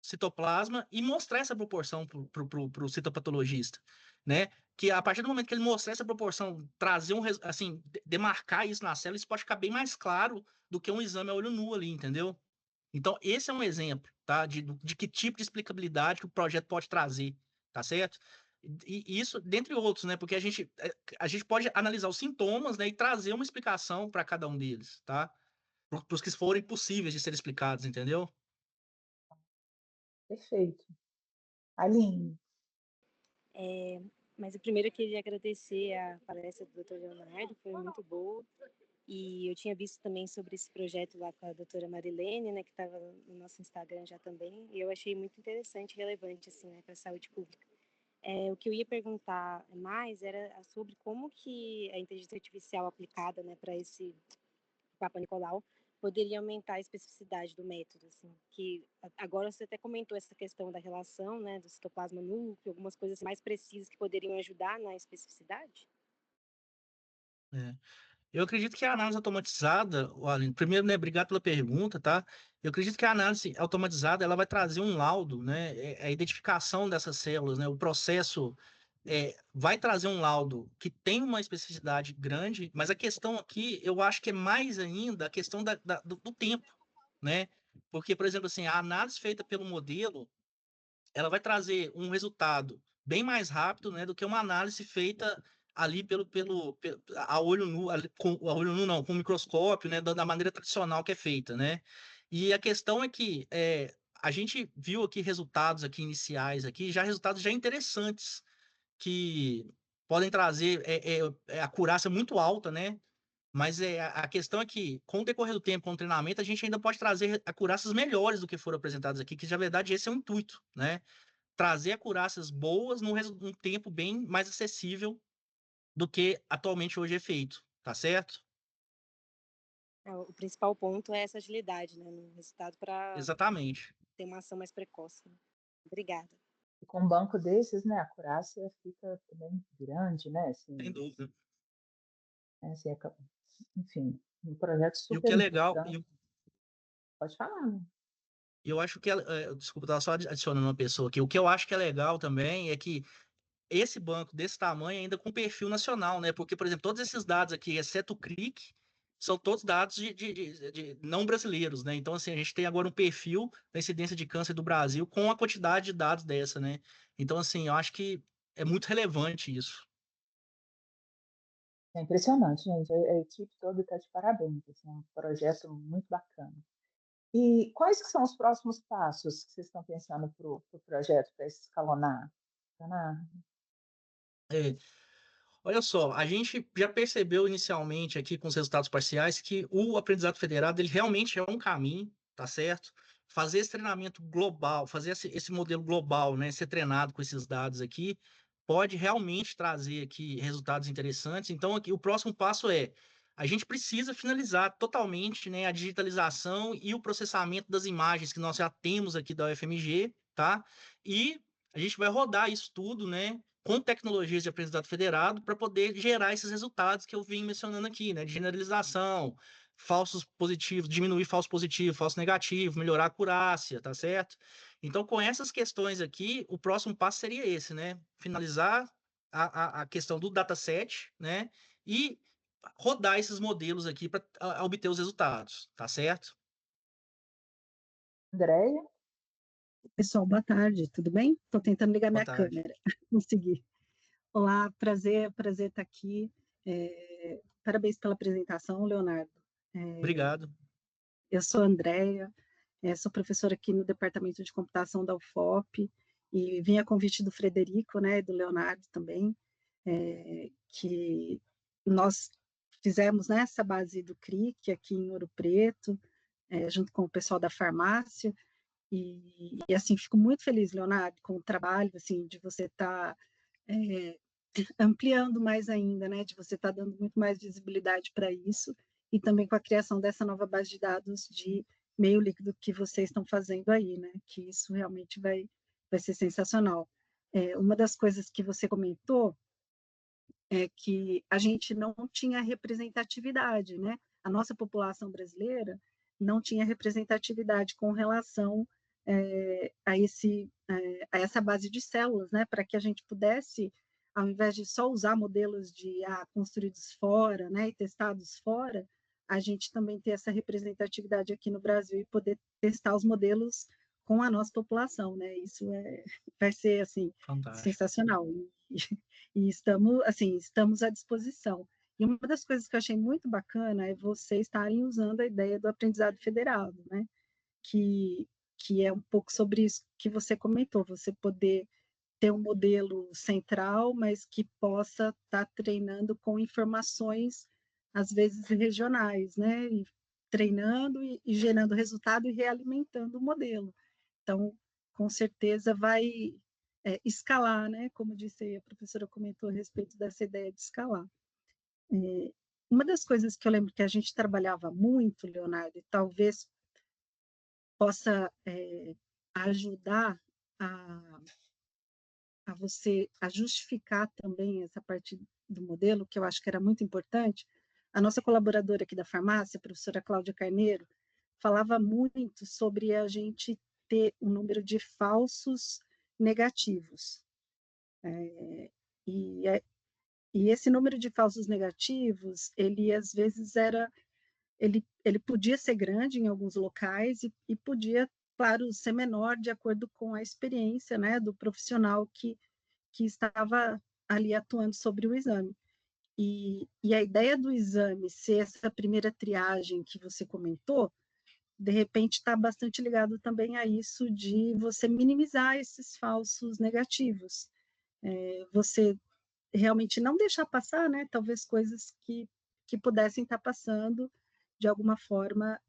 citoplasma e mostrar essa proporção para o citopatologista, né? Que a partir do momento que ele mostrar essa proporção, trazer assim, demarcar isso na célula, isso pode ficar bem mais claro do que um exame a olho nu ali, entendeu? Então, esse é um exemplo, tá? De que tipo de explicabilidade que o projeto pode trazer, tá certo? E isso, dentre outros, né? Porque a gente pode analisar os sintomas, né? E trazer uma explicação para cada um deles, tá? Para os que forem possíveis de serem explicados, entendeu? Perfeito. Aline. Mas primeiro eu queria agradecer a palestra do Dr. Leonardo, foi muito boa. E eu tinha visto também sobre esse projeto lá com a doutora Marilene, né, que estava no nosso Instagram já também, e eu achei muito interessante e relevante, assim, né, para a saúde pública. O que eu ia perguntar mais era sobre como que a inteligência artificial aplicada, né, para esse Papa Nicolau poderia aumentar a especificidade do método, assim, que agora você até comentou essa questão da relação, né, do citoplasma núcleo, algumas coisas mais precisas que poderiam ajudar na especificidade? É. Eu acredito que a análise automatizada, Aline, primeiro, né, obrigado pela pergunta, tá? Eu acredito que a análise automatizada ela vai trazer um laudo, né? A identificação dessas células, né? O processo vai trazer um laudo que tem uma especificidade grande, mas a questão aqui, eu acho que é mais ainda a questão do tempo, né? Porque, por exemplo, assim, a análise feita pelo modelo, ela vai trazer um resultado bem mais rápido, né, do que uma análise feita ali a olho nu, a olho nu não, com microscópio, né, da maneira tradicional que é feita, né? E a questão é que a gente viu aqui resultados aqui iniciais aqui, já resultados já interessantes que podem trazer a acurácia muito alta, né? Mas a questão é que, com o decorrer do tempo, com o treinamento, a gente ainda pode trazer acurácias melhores do que foram apresentadas aqui, que, na verdade, esse é o intuito, né? Trazer acurácias boas num tempo bem mais acessível do que atualmente hoje é feito, tá certo? O principal ponto é essa agilidade, né, no resultado para Exatamente. ter uma ação mais precoce. Obrigada. E com um banco desses, né, a acurácia fica também grande, né? Assim, Sem dúvida. assim, enfim, um projeto E o que super é legal, importante. Pode falar, né? eu acho que, desculpa, estava só adicionando uma pessoa aqui, o que eu acho que é legal também é que esse banco desse tamanho ainda com perfil nacional, né? Porque, por exemplo, todos esses dados aqui, exceto o CRIC, são todos dados de não brasileiros, né? Então, assim, a gente tem agora um perfil da incidência de câncer do Brasil com a quantidade de dados dessa, né? Então, assim, eu acho que é muito relevante isso. É impressionante, gente. A equipe toda está de parabéns. Assim, é um projeto muito bacana. E quais que são os próximos passos que vocês estão pensando para o projeto, para escalonar? Ana? É, olha só, a gente já percebeu inicialmente aqui com os resultados parciais que o aprendizado federado ele realmente é um caminho, tá certo? Fazer esse treinamento global, fazer esse modelo global, né, ser treinado com esses dados aqui, pode realmente trazer aqui resultados interessantes. Então, aqui o próximo passo é a gente precisa finalizar totalmente, né, a digitalização e o processamento das imagens que nós já temos aqui da UFMG, tá? E a gente vai rodar isso tudo, né, com tecnologias de aprendizado federado para poder gerar esses resultados que eu vim mencionando aqui, né? De generalização, falsos positivos, diminuir falso positivo, falso negativo, melhorar a acurácia, tá certo? Então, com essas questões aqui, o próximo passo seria esse, né? Finalizar a questão do dataset, né? E rodar esses modelos aqui para obter os resultados, tá certo? Andréia? Pessoal, boa tarde, tudo bem? Estou tentando ligar Boa minha tarde. câmera. Consegui. Olá, prazer estar aqui. Parabéns pela apresentação, Leonardo. Obrigado. Eu sou a Andréia, sou professora aqui no Departamento de Computação da UFOP e vim a convite do Frederico, né, e do Leonardo também, que nós fizemos nessa base do CRIC aqui em Ouro Preto, junto com o pessoal da farmácia. E assim, fico muito feliz, Leonardo, com o trabalho, assim, de você estar ampliando mais ainda, né, de você estar dando muito mais visibilidade para isso, e também com a criação dessa nova base de dados de meio líquido que vocês estão fazendo aí, né, que isso realmente vai ser sensacional. Uma das coisas que você comentou é que a gente não tinha representatividade, né, a nossa população brasileira não tinha representatividade com relação a essa base de células, né, para que a gente pudesse, ao invés de só usar modelos construídos fora, né, e testados fora, a gente também ter essa representatividade aqui no Brasil e poder testar os modelos com a nossa população, né, isso vai ser, assim, Fantástico. sensacional, e estamos à disposição. E uma das coisas que eu achei muito bacana é vocês estarem usando a ideia do aprendizado federado, né, que é um pouco sobre isso que você comentou, você poder ter um modelo central, mas que possa estar treinando com informações, às vezes, regionais, né? E treinando e gerando resultado e realimentando o modelo. Então, com certeza vai escalar, né? Como disse a professora comentou a respeito dessa ideia de escalar. Uma das coisas que eu lembro que a gente trabalhava muito, Leonardo, e talvez possa ajudar a você a justificar também essa parte do modelo, que eu acho que era muito importante. A nossa colaboradora aqui da farmácia, a professora Cláudia Carneiro, falava muito sobre a gente ter um número de falsos negativos. E esse número de falsos negativos, ele às vezes ele podia ser grande em alguns locais e podia, claro, ser menor de acordo com a experiência, né, do profissional que estava ali atuando sobre o exame. E a ideia do exame ser essa primeira triagem que você comentou, de repente está bastante ligado também a isso de você minimizar esses falsos negativos. Você realmente não deixar passar, né, talvez coisas que pudessem estar passando de alguma forma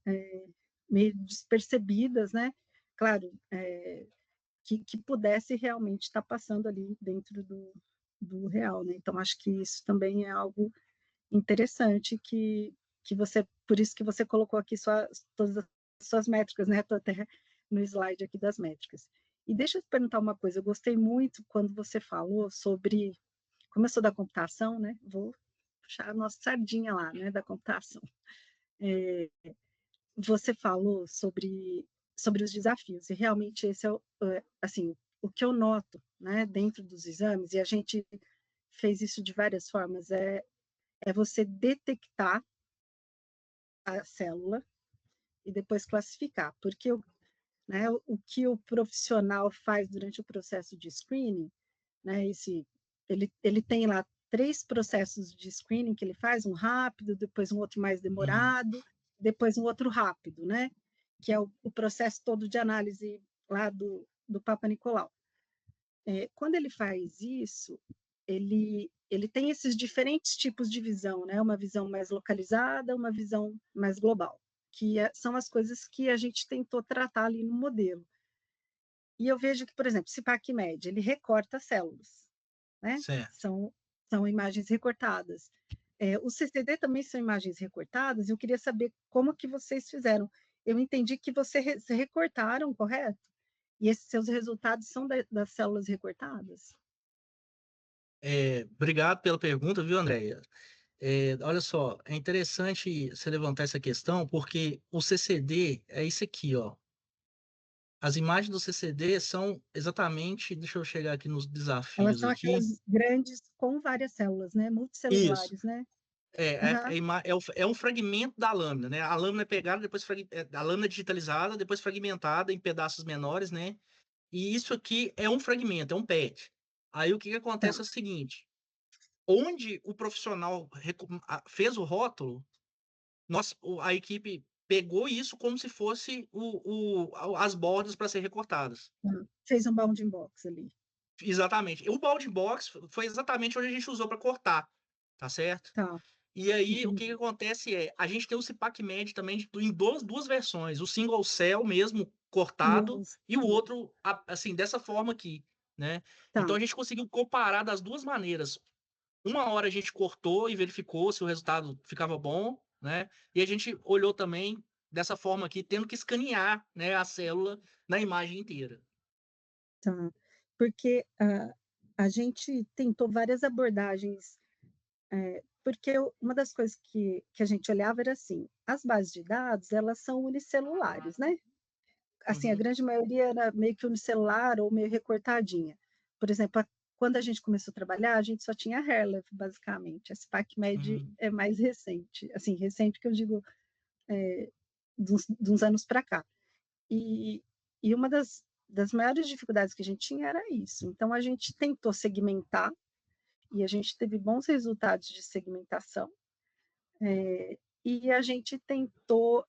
meio despercebidas, né? Claro, que pudesse realmente estar passando ali dentro do real, né? Então, acho que isso também é algo interessante que você, por isso que você colocou aqui todas as suas métricas, né? Estou até no slide aqui das métricas. E deixa eu te perguntar uma coisa, eu gostei muito quando você falou sobre, como eu sou da computação, né? Vou puxar a nossa sardinha lá, né? Da computação. Você falou sobre os desafios, e realmente esse assim, o que eu noto, né, dentro dos exames, e a gente fez isso de várias formas, é você detectar a célula e depois classificar, porque né, o que o profissional faz durante o processo de screening, né, ele tem lá 3 processos de screening que ele faz, um rápido, depois um outro mais demorado, depois um outro rápido, né, que é o processo todo de análise lá do Papa Nicolau. Quando ele faz isso, ele tem esses diferentes tipos de visão, né, uma visão mais localizada, uma visão mais global, que são as coisas que a gente tentou tratar ali no modelo. E eu vejo que, por exemplo, esse PacMed, ele recorta células, né? Certo. São imagens recortadas. O CCD também são imagens recortadas, eu queria saber como que vocês fizeram. Eu entendi que vocês recortaram, correto? E esses seus resultados são das células recortadas? Obrigado pela pergunta, viu, Andréia? Olha só, é interessante você levantar essa questão, porque o CCD é isso aqui, ó. As imagens do CCD são exatamente, deixa eu chegar aqui nos Elas desafios são aqui. aquelas grandes com várias células, né? Isso. Multicelulares, né? É um fragmento da lâmina, né? A lâmina é pegada, depois a lâmina é digitalizada, depois fragmentada em pedaços menores, né? E isso aqui é um fragmento, é um PET. Aí o que acontece é o seguinte: onde o profissional fez o rótulo, a equipe pegou isso como se fosse as bordas para ser recortadas. Fez um bounding box ali. Exatamente. O bounding box foi exatamente onde a gente usou para cortar, tá certo? Tá. E aí, o que acontece a gente tem o CPAC-MED também em duas versões, o single cell mesmo, cortado, e o outro, assim, dessa forma aqui, né? Tá. Então, a gente conseguiu comparar das duas maneiras. Uma hora a gente cortou e verificou se o resultado ficava bom, né? E a gente olhou também dessa forma aqui, tendo que escanear, né, a célula na imagem inteira. Tá. Porque a gente tentou várias abordagens, porque uma das coisas que a gente olhava era assim, as bases de dados, elas são unicelulares, né? Assim, a grande maioria era meio que unicelular ou meio recortadinha. Por exemplo, quando a gente começou a trabalhar, a gente só tinha Herlev, basicamente. A SPAC-MED é mais recente. Assim, recente que eu digo de uns anos para cá. E uma das maiores dificuldades que a gente tinha era isso. Então, a gente tentou segmentar, e a gente teve bons resultados de segmentação, e a gente tentou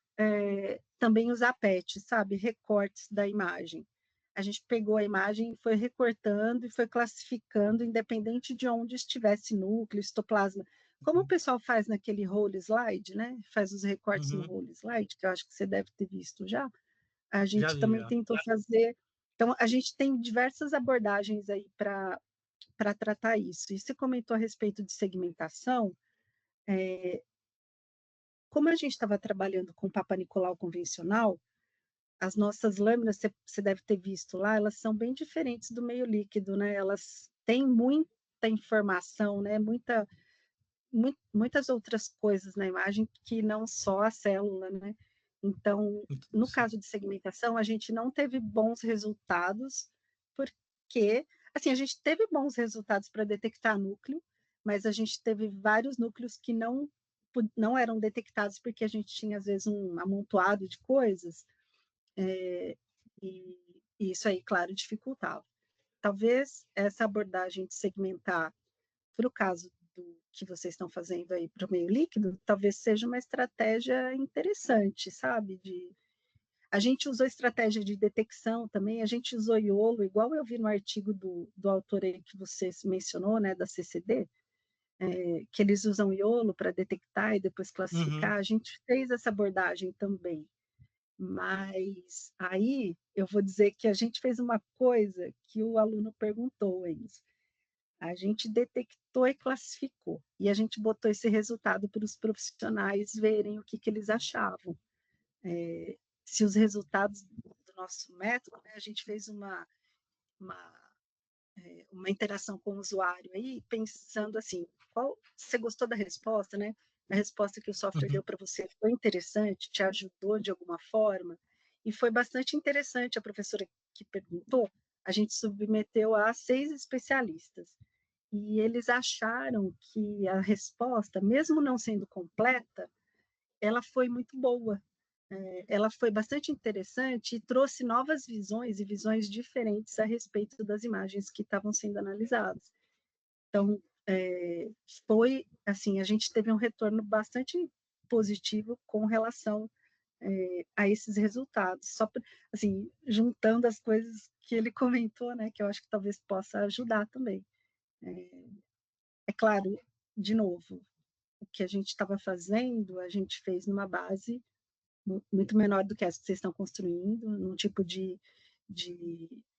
também usar PET, sabe, recortes da imagem. A gente pegou a imagem, foi recortando e foi classificando, independente de onde estivesse núcleo, histoplasma. Como o pessoal faz naquele role slide, né? Faz os recortes no role slide, que eu acho que você deve ter visto já. A gente também tentou fazer. Então, a gente tem diversas abordagens aí para tratar isso. E você comentou a respeito de segmentação. Como a gente estava trabalhando com Papa Nicolau convencional, as nossas lâminas, você deve ter visto lá, elas são bem diferentes do meio líquido, né? Elas têm muita informação, né? Muitas outras coisas na imagem que não só a célula, né? Então, no caso de segmentação, a gente não teve bons resultados, porque, assim, a gente teve bons resultados para detectar núcleo, mas a gente teve vários núcleos que não eram detectados porque a gente tinha, às vezes, um amontoado de coisas, e isso aí, claro, dificultava. Talvez essa abordagem de segmentar, para o caso do que vocês estão fazendo aí para o meio líquido, talvez seja uma estratégia interessante, sabe? A gente usou estratégia de detecção também, a gente usou iolo, igual eu vi no artigo do autor aí que você mencionou, né, da CCD, que eles usam iolo para detectar e depois classificar, a gente fez essa abordagem também. Mas aí eu vou dizer que a gente fez uma coisa que o aluno perguntou, Enzo. A gente detectou e classificou, e a gente botou esse resultado para os profissionais verem o que eles achavam. Se os resultados do nosso método, né, a gente fez uma, uma interação com o usuário aí, pensando assim, você gostou da resposta, né? A resposta que o software deu para você foi interessante, te ajudou de alguma forma, e foi bastante interessante. A professora que perguntou, a gente submeteu a 6 especialistas, e eles acharam que a resposta, mesmo não sendo completa, ela foi muito boa. Ela foi bastante interessante e trouxe novas visões e visões diferentes a respeito das imagens que estavam sendo analisadas. Então, foi assim, a gente teve um retorno bastante positivo com relação a esses resultados. Só assim, juntando as coisas que ele comentou, né, que eu acho que talvez possa ajudar também. É claro, de novo, o que a gente estava fazendo, a gente fez numa base muito menor do que essa que vocês estão construindo, num tipo de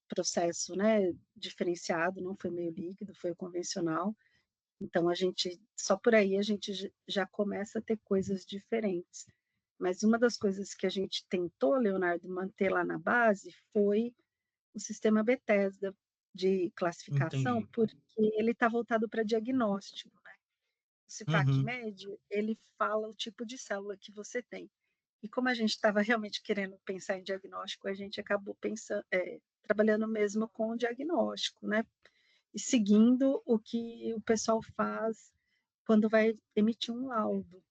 processo, né, diferenciado, não foi meio líquido, foi o convencional. Então, só por aí a gente já começa a ter coisas diferentes. Mas uma das coisas que a gente tentou, Leonardo, manter lá na base foi o sistema Bethesda de classificação, Entendi. porque ele está voltado para diagnóstico, né? O Uhum. CIPAC-MED, ele fala o tipo de célula que você tem. E como a gente estava realmente querendo pensar em diagnóstico, a gente acabou trabalhando mesmo com o diagnóstico, né? E seguindo o que o pessoal faz quando vai emitir um laudo,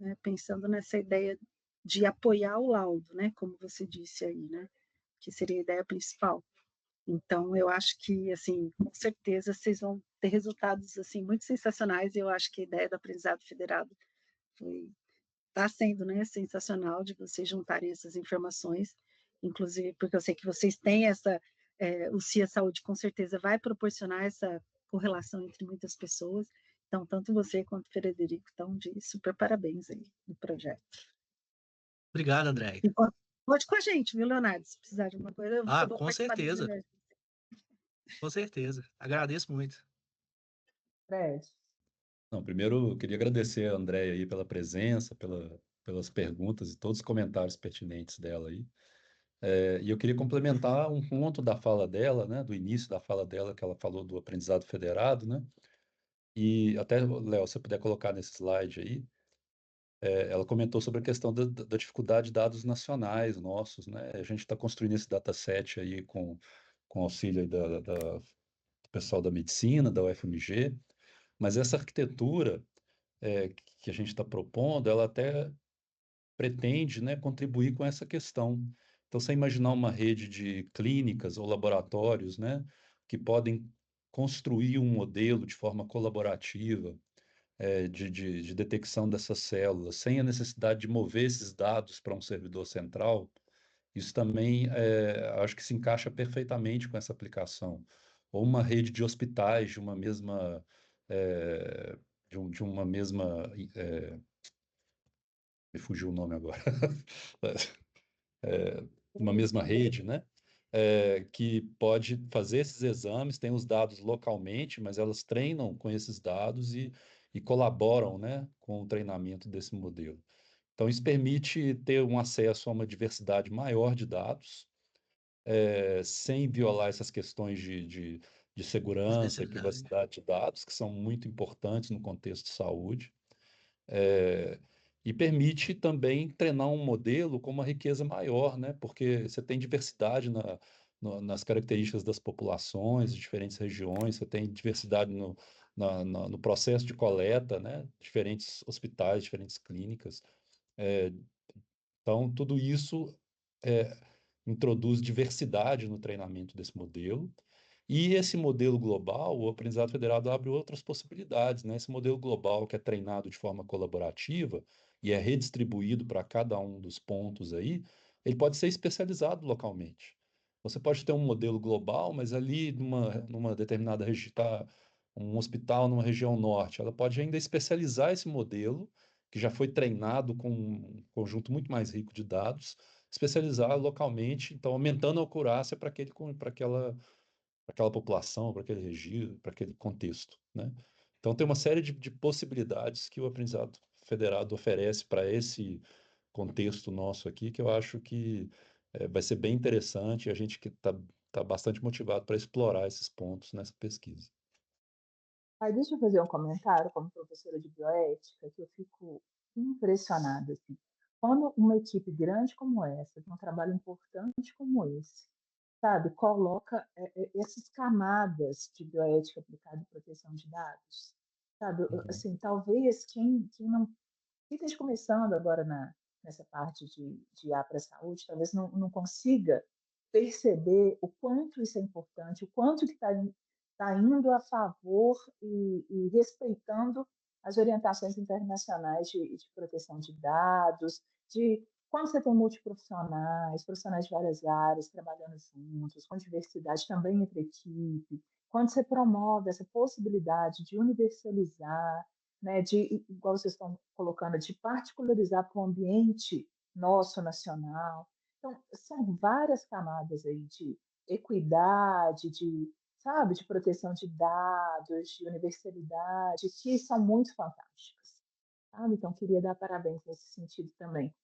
né? Pensando nessa ideia de apoiar o laudo, né? Como você disse aí, né? Que seria a ideia principal. Então, eu acho que, assim, com certeza vocês vão ter resultados, assim, muito sensacionais, e eu acho que a ideia do aprendizado federado está sendo, né, sensacional de vocês juntarem essas informações, inclusive porque eu sei que vocês têm o CIA Saúde com certeza vai proporcionar essa correlação entre muitas pessoas, então tanto você quanto o Frederico estão de super parabéns aí no projeto. Obrigado, André. E conte com a gente, viu, Leonardo, se precisar de alguma coisa, eu vou Com participar das certeza. reuniões. Com certeza. Agradeço muito. Fred, Não, primeiro eu queria agradecer a Andréia aí pela presença, pelas perguntas e todos os comentários pertinentes dela aí. E eu queria complementar um ponto da fala dela, né, do início da fala dela, que ela falou do aprendizado federado, né? E até, Léo, se você puder colocar nesse slide aí, ela comentou sobre a questão da dificuldade de dados nacionais nossos, né? A gente está construindo esse dataset aí com auxílio aí do pessoal da medicina, da UFMG, mas essa arquitetura que a gente está propondo, ela até pretende, né, contribuir com essa questão. Então, você imaginar uma rede de clínicas ou laboratórios, né, que podem construir um modelo de forma colaborativa, de detecção dessas células, sem a necessidade de mover esses dados para um servidor central, isso também acho que se encaixa perfeitamente com essa aplicação. Ou uma rede de hospitais de uma mesma, eh, de uma mesma, me fugiu o nome agora, uma mesma rede, né? Que pode fazer esses exames, tem os dados localmente, mas elas treinam com esses dados e colaboram, né, com o treinamento desse modelo. Então, isso permite ter um acesso a uma diversidade maior de dados, sem violar essas questões de segurança e Confidencialidade. privacidade de dados, que são muito importantes no contexto de saúde. É, e permite também treinar um modelo com uma riqueza maior, né? Porque você tem diversidade nas características das populações, de diferentes regiões, você tem diversidade no processo de coleta, né? Diferentes hospitais, diferentes clínicas. Então, tudo isso introduz diversidade no treinamento desse modelo. E esse modelo global, o aprendizado federado abre outras possibilidades, né? Esse modelo global que é treinado de forma colaborativa e é redistribuído para cada um dos pontos aí, ele pode ser especializado localmente. Você pode ter um modelo global, mas ali numa determinada região, um hospital numa região norte, ela pode ainda especializar esse modelo, que já foi treinado com um conjunto muito mais rico de dados, especializar localmente, então aumentando a acurácia para aquela população, para aquele regime, para aquele contexto, né? Então tem uma série de possibilidades que o aprendizado federado oferece para esse contexto nosso aqui, que eu acho que vai ser bem interessante, e a gente que tá bastante motivado para explorar esses pontos nessa pesquisa. Aí deixa eu fazer um comentário como professora de bioética, que eu fico impressionada, assim. Quando uma equipe grande como essa, de um trabalho importante como esse, sabe, coloca essas camadas de bioética aplicada e proteção de dados, sabe, assim, talvez quem esteja começando agora nessa parte de IA para a saúde, talvez não consiga perceber o quanto isso é importante, o quanto que está indo a favor e respeitando as orientações internacionais de proteção de dados, de quando você tem multiprofissionais, profissionais de várias áreas trabalhando juntos, com diversidade também entre equipe, quando você promove essa possibilidade de universalizar, né, igual vocês estão colocando, de particularizar para o ambiente nosso nacional. Então, são várias camadas aí de equidade, sabe, de proteção de dados, de universalidade, que são muito fantásticas. Sabe? Então, queria dar parabéns nesse sentido também.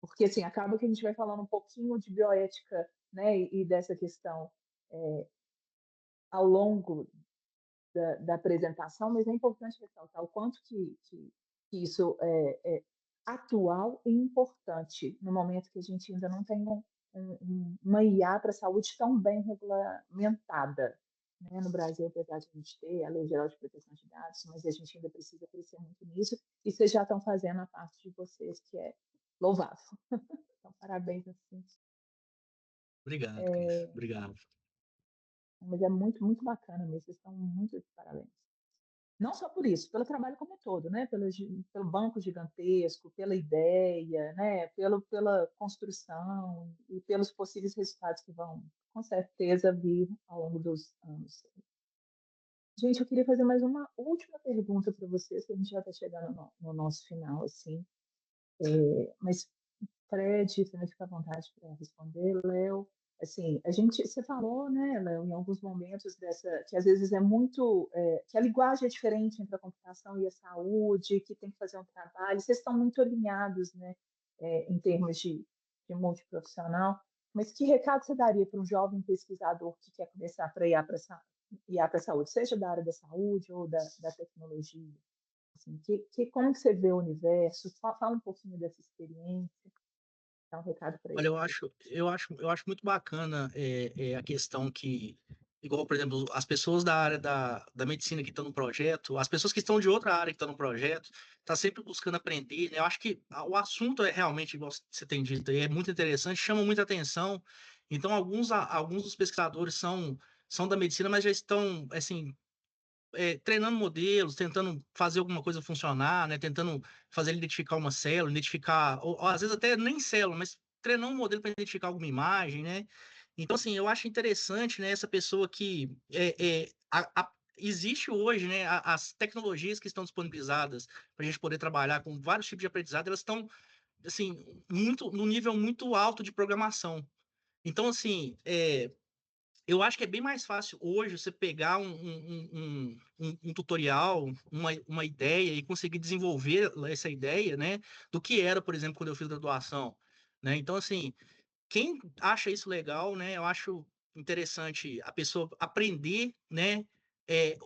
Porque, assim, acaba que a gente vai falando um pouquinho de bioética, né, e dessa questão ao longo da apresentação, mas é importante ressaltar o quanto que isso é atual e importante no momento que a gente ainda não tem uma IA para a saúde tão bem regulamentada. Né? No Brasil, apesar de a gente ter a Lei Geral de Proteção de Dados, mas a gente ainda precisa crescer muito nisso, e vocês já estão fazendo a parte de vocês, que é louvável. Então, parabéns assim. Obrigado, Cris. Obrigado. Mas é muito, muito bacana mesmo, vocês estão muito de parabéns. Não só por isso, pelo trabalho como um todo, né? Pelo banco gigantesco, pela ideia, né? Pela construção e pelos possíveis resultados que vão, com certeza, vir ao longo dos anos. Gente, eu queria fazer mais uma última pergunta para vocês, que a gente já está chegando no nosso final, assim. Mas, Fred, você vai ficar à vontade para responder, Léo. Assim, você falou, né, Léo, em alguns momentos que às vezes que a linguagem é diferente entre a computação e a saúde, que tem que fazer um trabalho. Vocês estão muito alinhados, né, em termos de multiprofissional. Mas que recado você daria para um jovem pesquisador que quer começar para IA para a saúde, seja da área da saúde ou da tecnologia? Assim, como que você vê o universo? Fala um pouquinho dessa experiência. Dá um recado para Olha, ele. eu acho muito bacana a questão que, igual, por exemplo, as pessoas da área da medicina que estão no projeto, as pessoas que estão de outra área que estão no projeto, tá sempre buscando aprender, né? Eu acho que o assunto é realmente, igual você tem dito, é muito interessante, chama muita atenção. Então, alguns dos pesquisadores são da medicina, mas já estão, assim, treinando modelos, tentando fazer alguma coisa funcionar, né? Tentando fazer ele identificar uma célula, identificar, ou às vezes até nem célula, mas treinar um modelo para identificar alguma imagem, né? Então, assim, eu acho interessante, né, essa pessoa que existe hoje, né, as tecnologias que estão disponibilizadas para a gente poder trabalhar com vários tipos de aprendizado, elas estão, assim, no nível muito alto de programação. Então, assim, eu acho que é bem mais fácil hoje você pegar um tutorial, uma ideia e conseguir desenvolver essa ideia, né? Do que era, por exemplo, quando eu fiz graduação, né? Então, assim, quem acha isso legal, né? Eu acho interessante a pessoa aprender, né?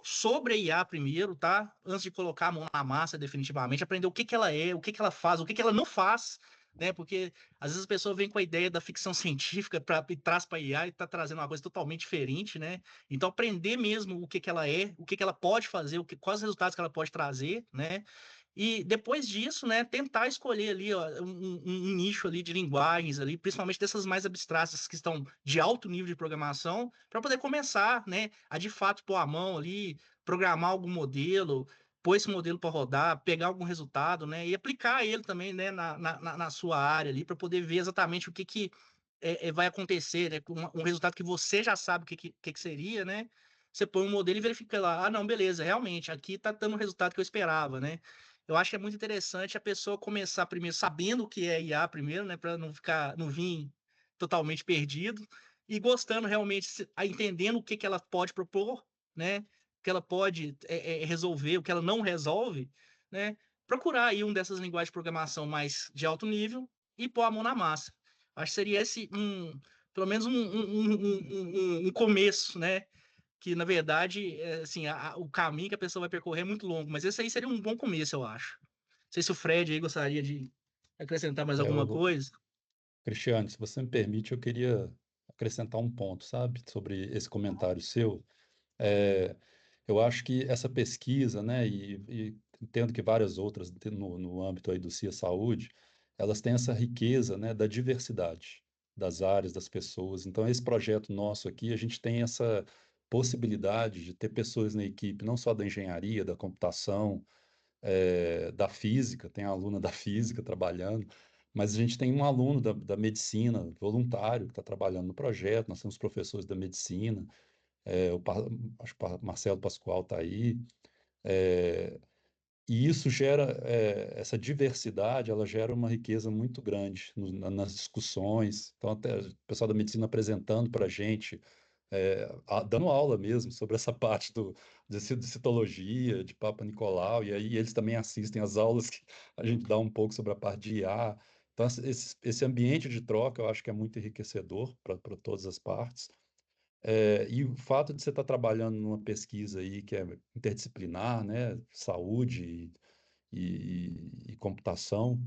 Sobre a IA primeiro, tá? Antes de colocar a mão na massa definitivamente, aprender o que que ela é, o que que ela faz, o que que ela não faz, né? Porque às vezes a pessoa vem com a ideia da ficção científica e traz para IA e está trazendo uma coisa totalmente diferente, né? Então, aprender mesmo o que que ela é, o que que ela pode fazer, quais os resultados que ela pode trazer, né? E depois disso, né, tentar escolher ali ó, um nicho ali de linguagens ali, principalmente dessas mais abstratas que estão de alto nível de programação, para poder começar, né, a de fato pôr a mão ali, programar algum modelo, pôr esse modelo para rodar, pegar algum resultado, né, e aplicar ele também, né, na sua área ali, para poder ver exatamente o que que vai acontecer, né, um resultado que você já sabe o que seria, né, você põe um modelo e verifica lá, ah, não, beleza, realmente, aqui está dando o resultado que eu esperava, né. Eu acho que é muito interessante a pessoa começar primeiro sabendo o que é IA primeiro, né, para não vir totalmente perdido e gostando realmente, entendendo o que que ela pode propor, né, o que ela pode resolver, o que ela não resolve, né, procurar aí dessas linguagens de programação mais de alto nível e pôr a mão na massa. Acho que seria esse pelo menos um começo, né, que na verdade, assim, o caminho que a pessoa vai percorrer é muito longo, mas esse aí seria um bom começo, eu acho. Não sei se o Fred aí gostaria de acrescentar mais alguma coisa. Cristiane, se você me permite, eu queria acrescentar um ponto, sabe, sobre esse comentário seu. É, eu acho que essa pesquisa, né, e entendo que várias outras no âmbito aí do CIA Saúde, elas têm essa riqueza, né, da diversidade das áreas, das pessoas. Então, esse projeto nosso aqui, a gente tem essa possibilidade de ter pessoas na equipe, não só da engenharia, da computação, da física, tem a aluna da física trabalhando, mas a gente tem um aluno da medicina, voluntário, que está trabalhando no projeto, nós temos professores da medicina, acho que o Marcelo Pascoal está aí, e isso gera, essa diversidade, ela gera uma riqueza muito grande nas discussões. Então, até o pessoal da medicina apresentando para a gente, dando aula mesmo sobre essa parte de citologia, de Papa Nicolau, e aí eles também assistem às aulas que a gente dá um pouco sobre a parte de IA. Então, esse ambiente de troca eu acho que é muito enriquecedor para todas as partes. E o fato de você estar trabalhando numa pesquisa aí que é interdisciplinar, né, saúde e computação,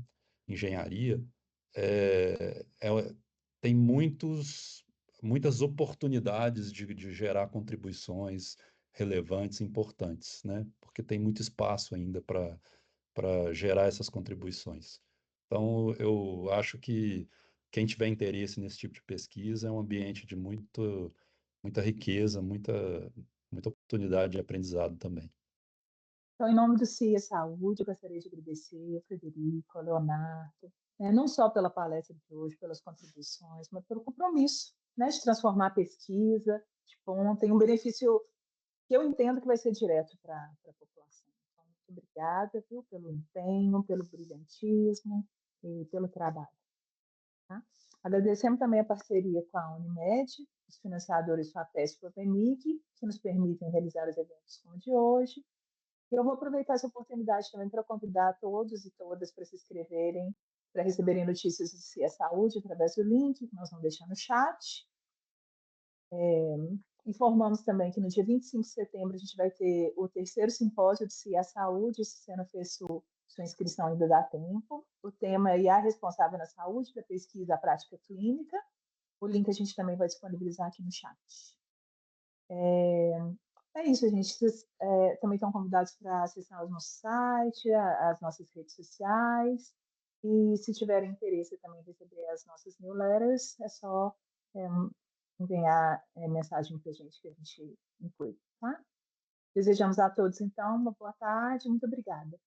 engenharia, tem muitas oportunidades de gerar contribuições relevantes, importantes, né? Porque tem muito espaço ainda para gerar essas contribuições. Então, eu acho que quem tiver interesse nesse tipo de pesquisa é um ambiente de muita riqueza, muita oportunidade de aprendizado também. Então, em nome do CIA Saúde, eu gostaria de agradecer ao Frederico, ao Leonardo, né, não só pela palestra de hoje, pelas contribuições, mas pelo compromisso, né, de transformar a pesquisa de ponta em um benefício que eu entendo que vai ser direto para a população. Então, muito obrigada, viu, pelo empenho, pelo brilhantismo e pelo trabalho. Tá? Agradecemos também a parceria com a Unimed, os financiadores FAPESP e FAPEMIG, que nos permitem realizar os eventos como o de hoje. E eu vou aproveitar essa oportunidade também para convidar todos e todas para se inscreverem, para receberem notícias do CIA Saúde através do link que nós vamos deixar no chat. Informamos também que no dia 25 de setembro a gente vai ter o 3º simpósio do CIA Saúde. Se você não fez sua inscrição, ainda dá tempo. O tema é IA responsável na saúde, da pesquisa à prática clínica. O link a gente também vai disponibilizar aqui no chat. É isso, gente. Vocês também estão convidados para acessar o nosso site, as nossas redes sociais. E se tiverem interesse também em receber as nossas newsletters, é só enviar mensagem para a gente que a gente inclui. Tá? Desejamos a todos, então, uma boa tarde. Muito obrigada.